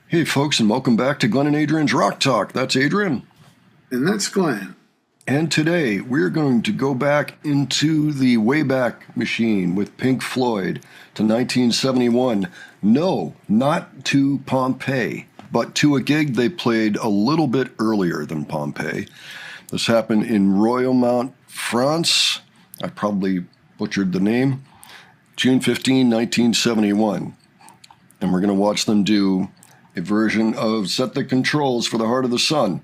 Hey, folks, and welcome back to Glenn and Adrian's Rock Talk. That's Adrian. And that's Glenn. And today we're going to go back into the Wayback Machine with Pink Floyd to 1971. No, not to Pompeii, but to a gig they played a little bit earlier than Pompeii. This happened in Royaumont, France. I probably butchered the name. June 15, 1971. And we're going to watch them do a version of Set the Controls for the Heart of the Sun,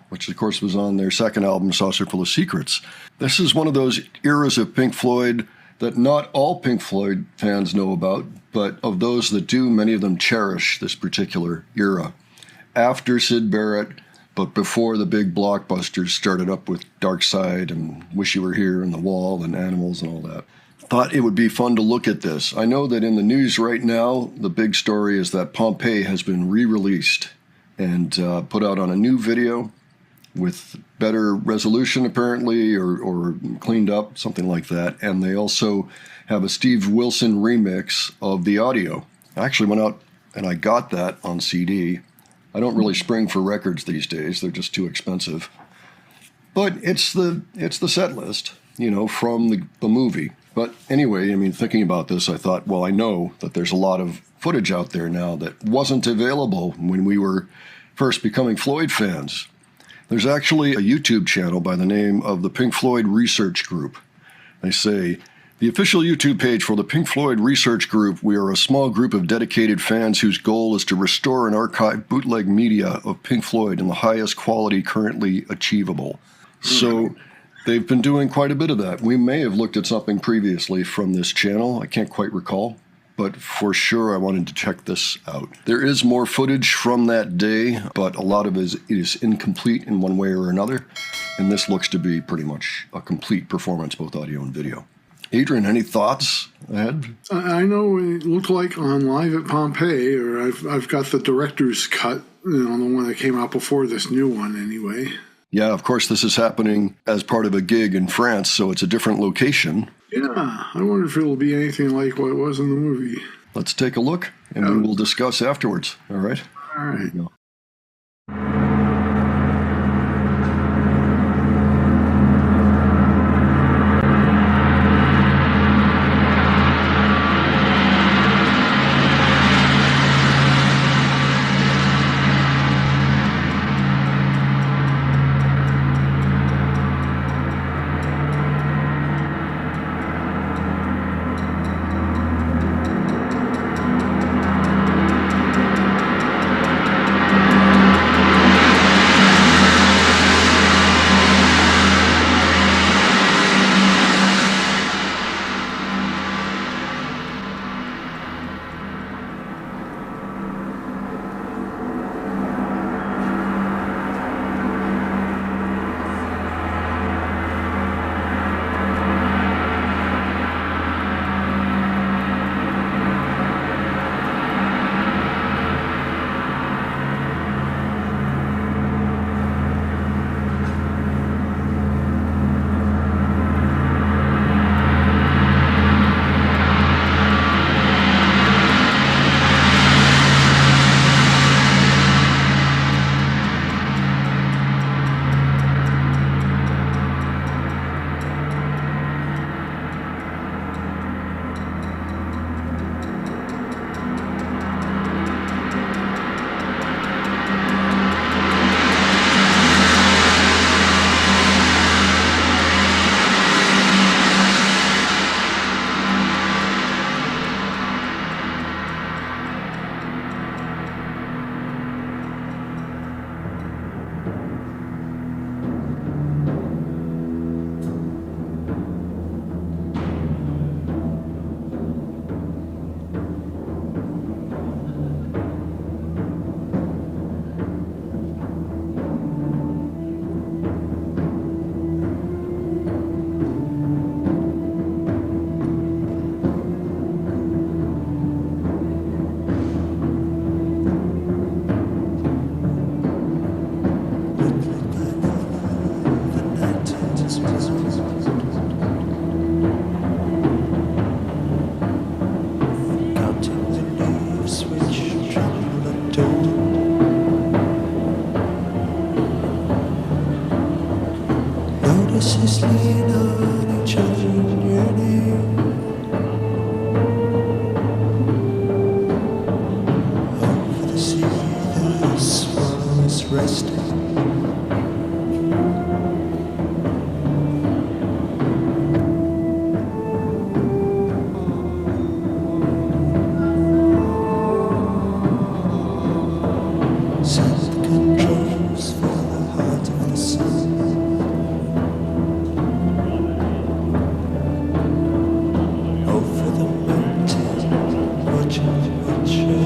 which of course was on their second album, Saucer Full of Secrets. This is one of those eras of Pink Floyd that not all Pink Floyd fans know about, but of those that do, many of them cherish this particular era. After Syd Barrett, but before the big blockbusters started up with Dark Side and Wish You Were Here and The Wall and Animals and all that. Thought it would be fun to look at this. I know that in the news right now, the big story is that Pompeii has been re-released and put out on a new video with better resolution, apparently, or cleaned up, something like that. And they also have a Steve Wilson remix of the audio. I actually went out and I got that on CD. I don't really spring for records these days. They're just too expensive. But it's the set list, from the movie. But anyway, thinking about this, I thought, well, I know that there's a lot of footage out there now that wasn't available when we were first becoming Floyd fans. There's actually a YouTube channel by the name of the Pink Floyd Research Group. They say, the official YouTube page for the Pink Floyd Research Group, we are a small group of dedicated fans whose goal is to restore and archive bootleg media of Pink Floyd in the highest quality currently achievable. So they've been doing quite a bit of that. We may have looked at something previously from this channel. I can't quite recall, but for sure I wanted to check this out. There is more footage from that day, but a lot of it is incomplete in one way or another, and this looks to be pretty much a complete performance, both audio and video. Adrian, any thoughts ahead? I know it looked like on Live at Pompeii, or I've got the director's cut, the one that came out before this new one anyway. Yeah, of course, this is happening as part of a gig in France, so it's a different location. Yeah, I wonder if it'll be anything like what it was in the movie. Let's take a look, and we will discuss afterwards. All right? All right. see the swallows resting. Set the controls for the heart of the sun. Over the mountain, watching the watcher.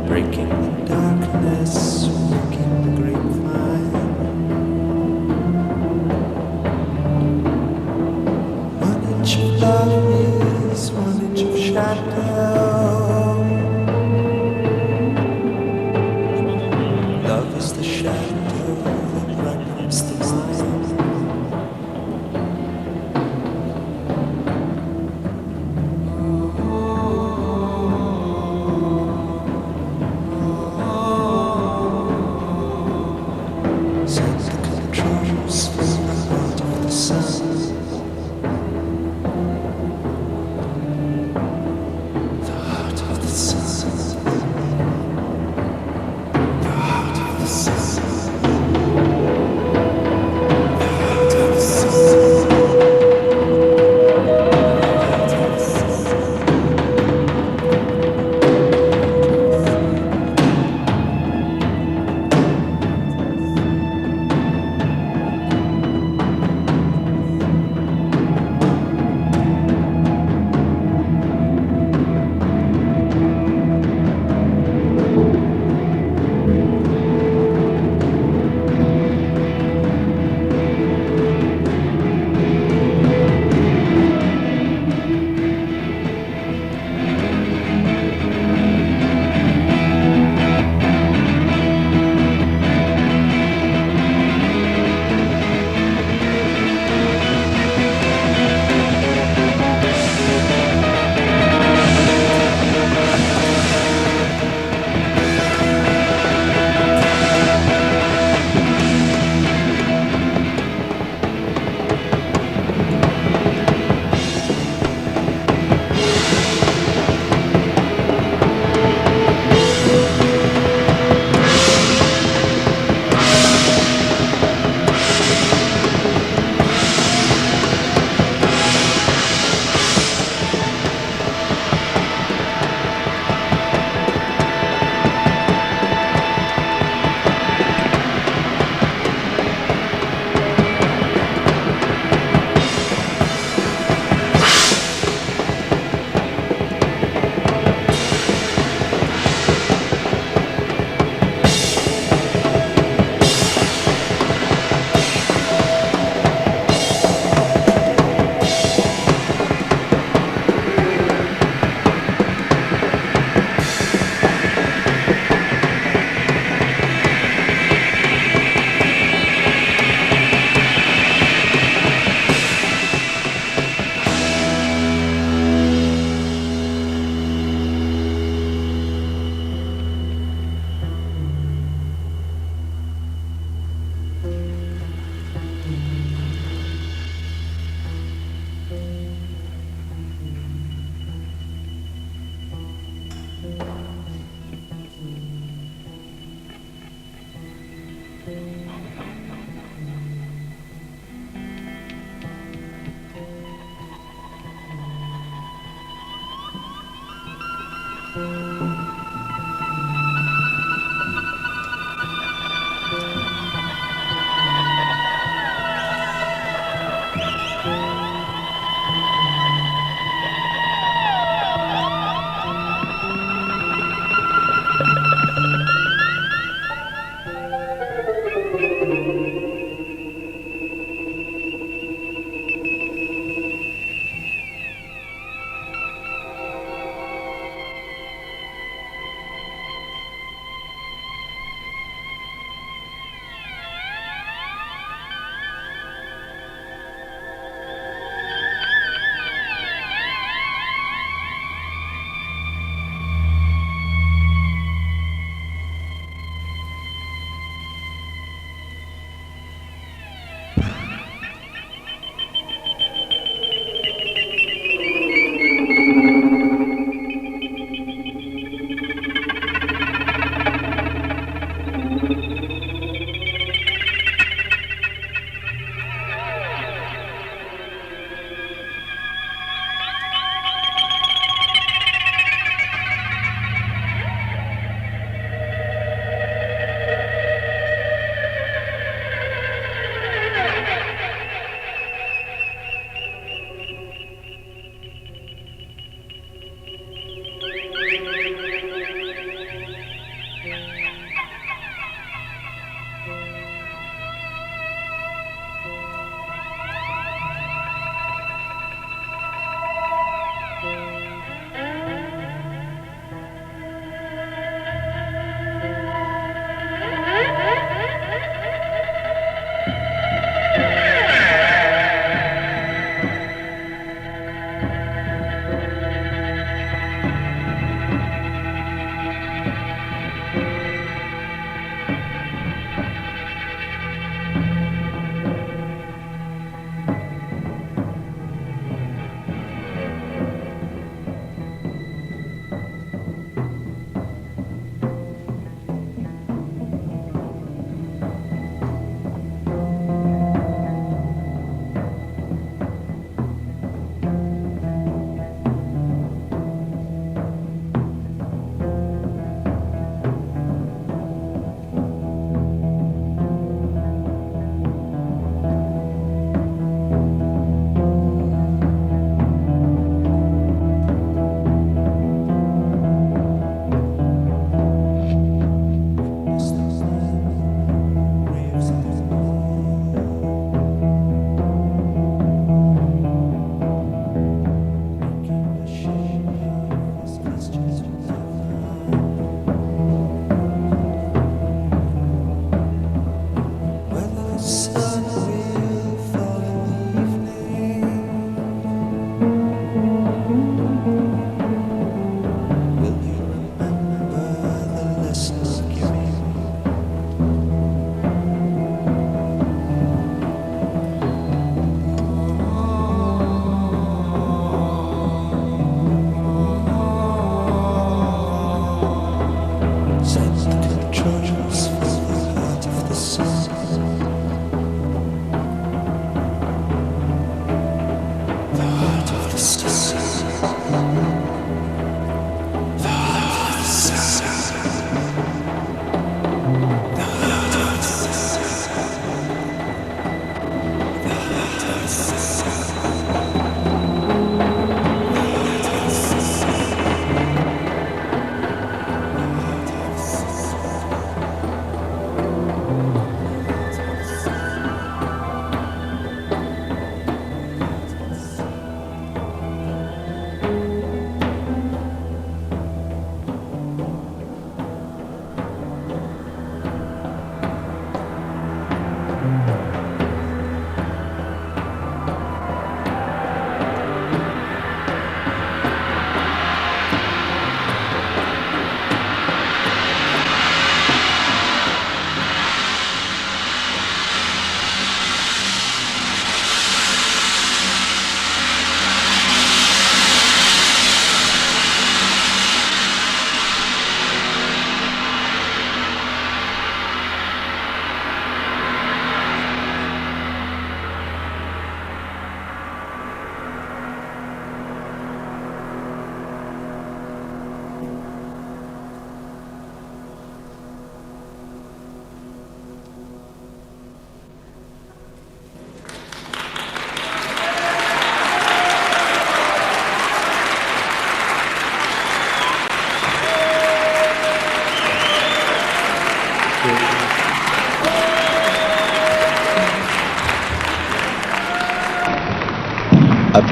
Breaking the darkness, waking the grapevine. 1 inch of love is 1 inch of shadow. Love is the shadow that ripens the mind. Set the controls for the heart of the sun.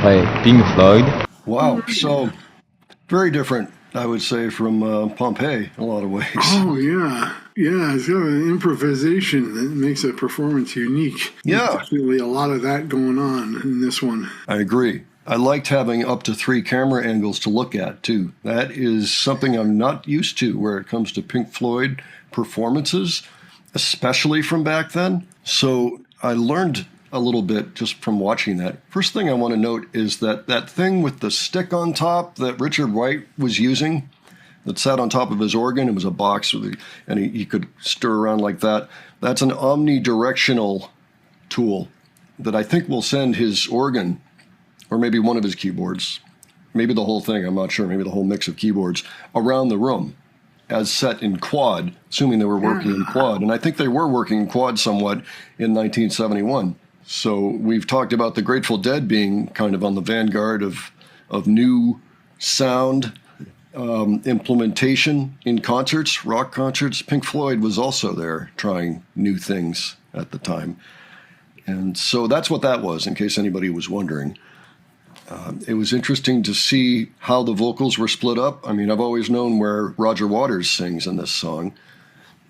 Pompeii, Pink Floyd. Wow. So very different, I would say, from Pompeii in a lot of ways. Oh, yeah. Yeah, it's got an improvisation that makes a performance unique. Yeah. There's definitely a lot of that going on in this one. I agree. I liked having up to 3 camera angles to look at, too. That is something I'm not used to where it comes to Pink Floyd performances, especially from back then. So I learned a little bit just from watching that. First thing I want to note is that thing with the stick on top that Richard Wright was using that sat on top of his organ. It was a box, and he could stir around like that. That's an omnidirectional tool that I think will send his organ, or maybe one of his keyboards, maybe the whole thing, I'm not sure, maybe the whole mix of keyboards, around the room as set in quad, assuming they were working in quad. And I think they were working in quad somewhat in 1971. So we've talked about the Grateful Dead being kind of on the vanguard of new sound implementation in concerts, rock concerts. Pink Floyd was also there trying new things at the time. And so that's what that was, in case anybody was wondering. It was interesting to see how the vocals were split up. I mean, I've always known where Roger Waters sings in this song,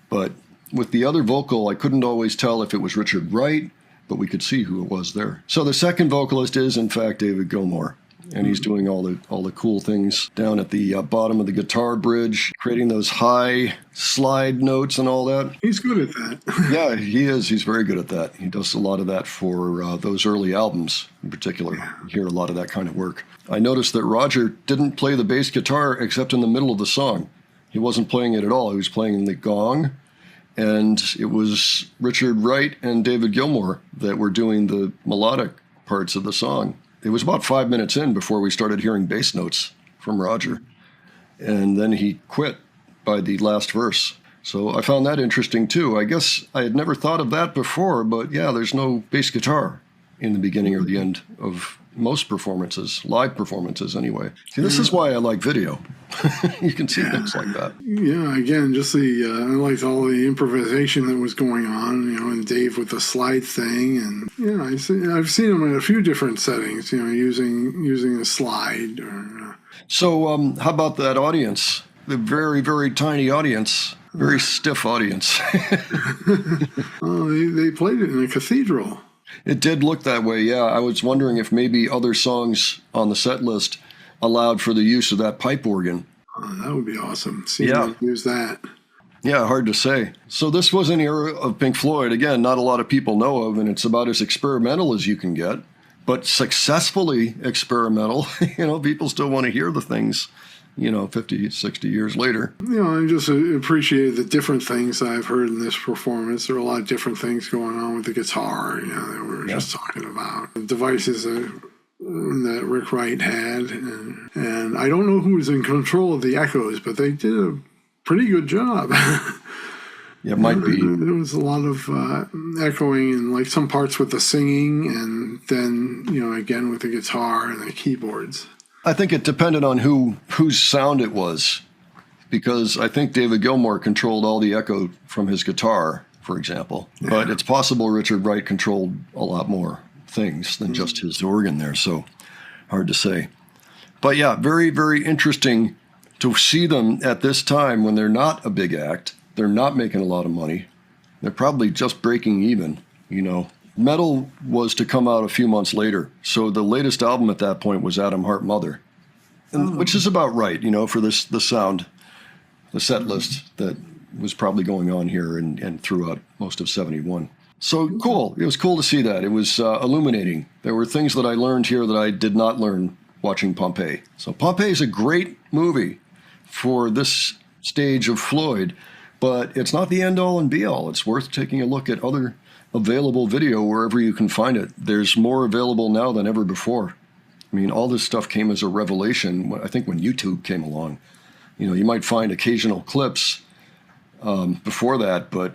but with the other vocal, I couldn't always tell if it was Richard Wright, but we could see who it was there. So the second vocalist is, in fact, David Gilmour, and he's doing all the cool things down at the bottom of the guitar bridge, creating those high slide notes and all that. He's good at that. Yeah, he is. He's very good at that. He does a lot of that for those early albums in particular. You hear a lot of that kind of work. I noticed that Roger didn't play the bass guitar except in the middle of the song. He wasn't playing it at all. He was playing the gong, and it was Richard Wright and David Gilmour that were doing the melodic parts of the song. It was about 5 minutes in before we started hearing bass notes from Roger. And then he quit by the last verse. So I found that interesting too. I guess I had never thought of that before, but yeah, there's no bass guitar in the beginning or the end of most performances, live performances anyway. See, this is why I like video. You can see things like that. Yeah, again, just I liked all the improvisation that was going on, and Dave with the slide thing, and I've seen him in a few different settings, using a slide. So, how about that audience? The very, very tiny audience, very stiff audience. Oh, they played it in a cathedral. It did look that way, yeah. I was wondering if maybe other songs on the set list allowed for the use of that pipe organ. Oh, that would be awesome. See if we use that. Yeah, hard to say. So this was an era of Pink Floyd, again, not a lot of people know of, and it's about as experimental as you can get, but successfully experimental. People still want to hear the things, 50, 60 years later. I just appreciated the different things I've heard in this performance. There are a lot of different things going on with the guitar, that we were just talking about. The devices that Rick Wright had. And I don't know who was in control of the echoes, but they did a pretty good job. Yeah, it might be. There was a lot of echoing and like some parts with the singing, and then, again with the guitar and the keyboards. I think it depended on whose sound it was, because I think David Gilmour controlled all the echo from his guitar, for example. Yeah. But it's possible Richard Wright controlled a lot more things than just his organ there, so hard to say. But yeah, very, very interesting to see them at this time when they're not a big act, they're not making a lot of money, they're probably just breaking even, Metal was to come out a few months later, so the latest album at that point was Atom Heart Mother, which is about right, for the sound, the set list that was probably going on here and throughout most of 71. So cool. It was cool to see that. It was illuminating. There were things that I learned here that I did not learn watching Pompeii. So Pompeii is a great movie for this stage of Floyd, but it's not the end-all and be-all. It's worth taking a look at other available video wherever you can find it. There's more available now than ever before. I mean, all this stuff came as a revelation, I think, when YouTube came along. You might find occasional clips before that, but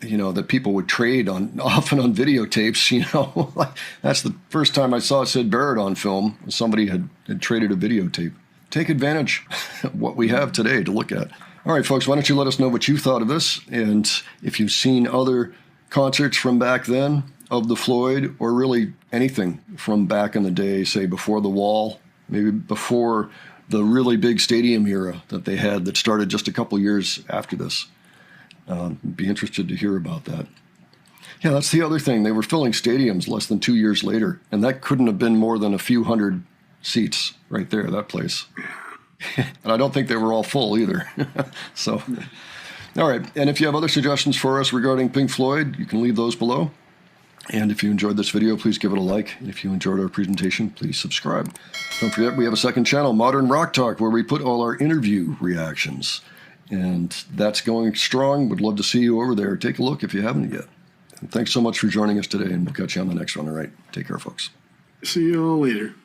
that people would trade often on videotapes, like that's the first time I saw Syd Barrett on film. Somebody had traded a videotape. Take advantage of what we have today to look at. All right, folks, why don't you let us know what you thought of this, and if you've seen other concerts from back then, of the Floyd, or really anything from back in the day, say before the Wall, maybe before the really big stadium era that they had that started just a couple years after this. Be interested to hear about that. Yeah, that's the other thing. They were filling stadiums less than 2 years later, and that couldn't have been more than a few hundred seats right there, that place. And I don't think they were all full either. So, all right. And if you have other suggestions for us regarding Pink Floyd, you can leave those below. And if you enjoyed this video, please give it a like. And if you enjoyed our presentation, please subscribe. Don't forget, we have a second channel, Modern Rock Talk, where we put all our interview reactions. And that's going strong. Would love to see you over there. Take a look if you haven't yet. And thanks so much for joining us today, and we'll catch you on the next one. All right. Take care, folks. See you all later.